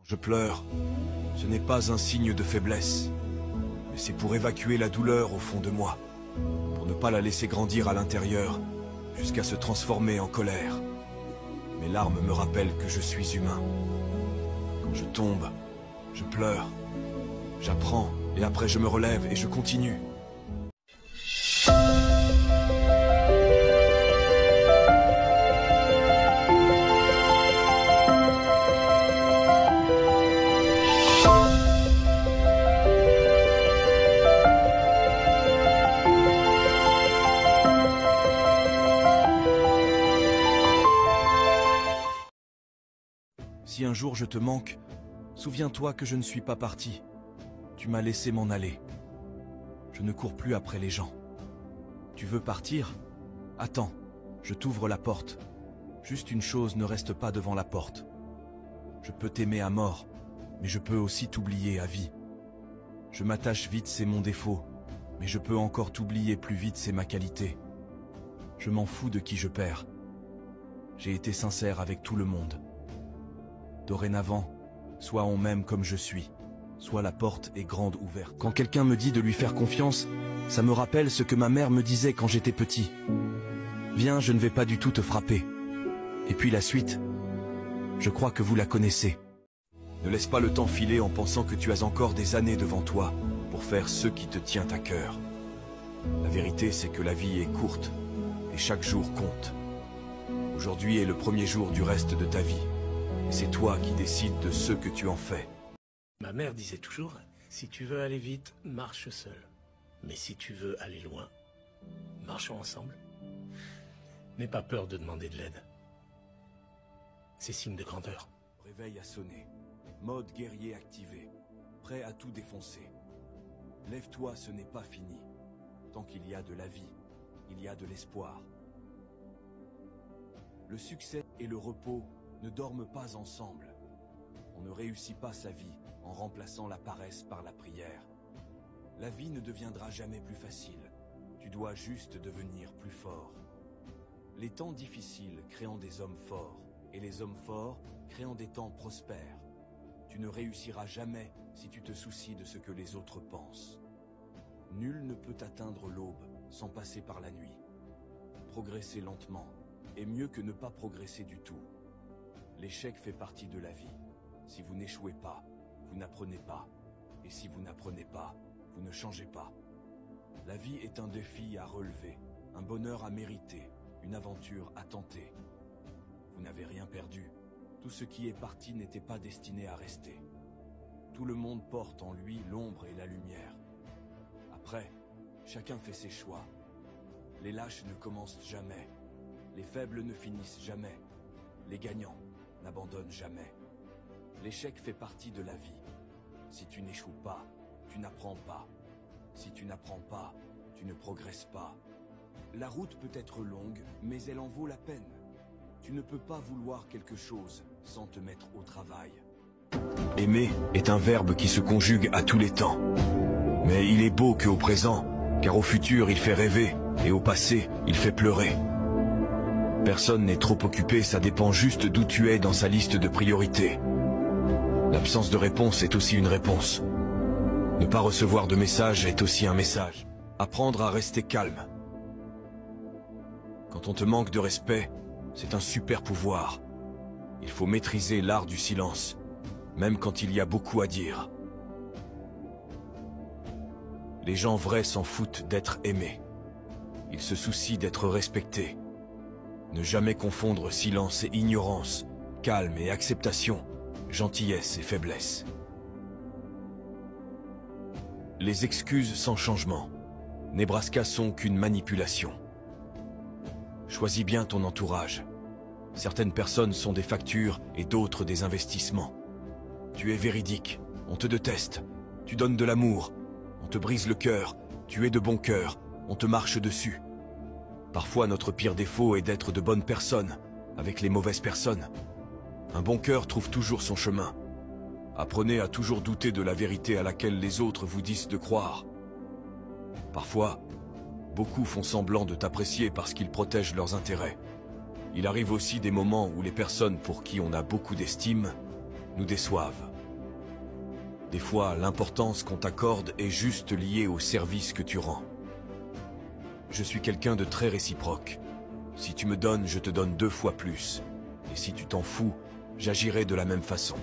Je pleure. Ce n'est pas un signe de faiblesse, mais c'est pour évacuer la douleur au fond de moi, pour ne pas la laisser grandir à l'intérieur, jusqu'à se transformer en colère. Mes larmes me rappellent que je suis humain. Quand je tombe, je pleure. J'apprends, et après je me relève et je continue. Si un jour je te manque, souviens-toi que je ne suis pas parti. Tu m'as laissé m'en aller. Je ne cours plus après les gens. Tu veux partir? Attends, je t'ouvre la porte. Juste une chose ne reste pas devant la porte. Je peux t'aimer à mort, mais je peux aussi t'oublier à vie. Je m'attache vite, c'est mon défaut, mais je peux encore t'oublier plus vite, c'est ma qualité. Je m'en fous de qui je perds. J'ai été sincère avec tout le monde. Dorénavant, soit on m'aime comme je suis, soit la porte est grande ouverte. Quand quelqu'un me dit de lui faire confiance, ça me rappelle ce que ma mère me disait quand j'étais petit. Viens, je ne vais pas du tout te frapper. Et puis la suite, je crois que vous la connaissez. Ne laisse pas le temps filer en pensant que tu as encore des années devant toi pour faire ce qui te tient à cœur. La vérité, c'est que la vie est courte et chaque jour compte. Aujourd'hui est le premier jour du reste de ta vie. Et c'est toi qui décides de ce que tu en fais. Ma mère disait toujours, si tu veux aller vite, marche seul. Mais si tu veux aller loin, marchons ensemble. N'aie pas peur de demander de l'aide. C'est signe de grandeur. Réveil a sonné. Mode guerrier activé. Prêt à tout défoncer. Lève-toi, ce n'est pas fini. Tant qu'il y a de la vie, il y a de l'espoir. Le succès et le repos ne dorment pas ensemble. On ne réussit pas sa vie en remplaçant la paresse par la prière. La vie ne deviendra jamais plus facile. Tu dois juste devenir plus fort. Les temps difficiles créant des hommes forts, et les hommes forts créant des temps prospères. Tu ne réussiras jamais si tu te soucies de ce que les autres pensent. Nul ne peut atteindre l'aube sans passer par la nuit. Progresser lentement est mieux que ne pas progresser du tout. L'échec fait partie de la vie. Si vous n'échouez pas, vous n'apprenez pas. Et si vous n'apprenez pas, vous ne changez pas. La vie est un défi à relever, un bonheur à mériter, une aventure à tenter. Vous n'avez rien perdu. Tout ce qui est parti n'était pas destiné à rester. Tout le monde porte en lui l'ombre et la lumière. Après, chacun fait ses choix. Les lâches ne commencent jamais. Les faibles ne finissent jamais. Les gagnants n'abandonne jamais. L'échec fait partie de la vie. Si tu n'échoues pas, tu n'apprends pas. Si tu n'apprends pas, tu ne progresses pas. La route peut être longue, mais elle en vaut la peine. Tu ne peux pas vouloir quelque chose sans te mettre au travail. Aimer est un verbe qui se conjugue à tous les temps. Mais il est beau qu'au présent, car au futur il fait rêver, et au passé il fait pleurer. Personne n'est trop occupé, ça dépend juste d'où tu es dans sa liste de priorités. L'absence de réponse est aussi une réponse. Ne pas recevoir de message est aussi un message. Apprendre à rester calme. Quand on te manque de respect, c'est un super pouvoir. Il faut maîtriser l'art du silence, même quand il y a beaucoup à dire. Les gens vrais s'en foutent d'être aimés. Ils se soucient d'être respectés. Ne jamais confondre silence et ignorance, calme et acceptation, gentillesse et faiblesse. Les excuses sans changement. Nebraska sont qu'une manipulation. Choisis bien ton entourage. Certaines personnes sont des factures et d'autres des investissements. Tu es véridique, on te déteste. Tu donnes de l'amour, on te brise le cœur. Tu es de bon cœur, on te marche dessus. Parfois, notre pire défaut est d'être de bonnes personnes, avec les mauvaises personnes. Un bon cœur trouve toujours son chemin. Apprenez à toujours douter de la vérité à laquelle les autres vous disent de croire. Parfois, beaucoup font semblant de t'apprécier parce qu'ils protègent leurs intérêts. Il arrive aussi des moments où les personnes pour qui on a beaucoup d'estime nous déçoivent. Des fois, l'importance qu'on t'accorde est juste liée au service que tu rends. Je suis quelqu'un de très réciproque. Si tu me donnes, je te donne 2 fois plus. Et si tu t'en fous, j'agirai de la même façon.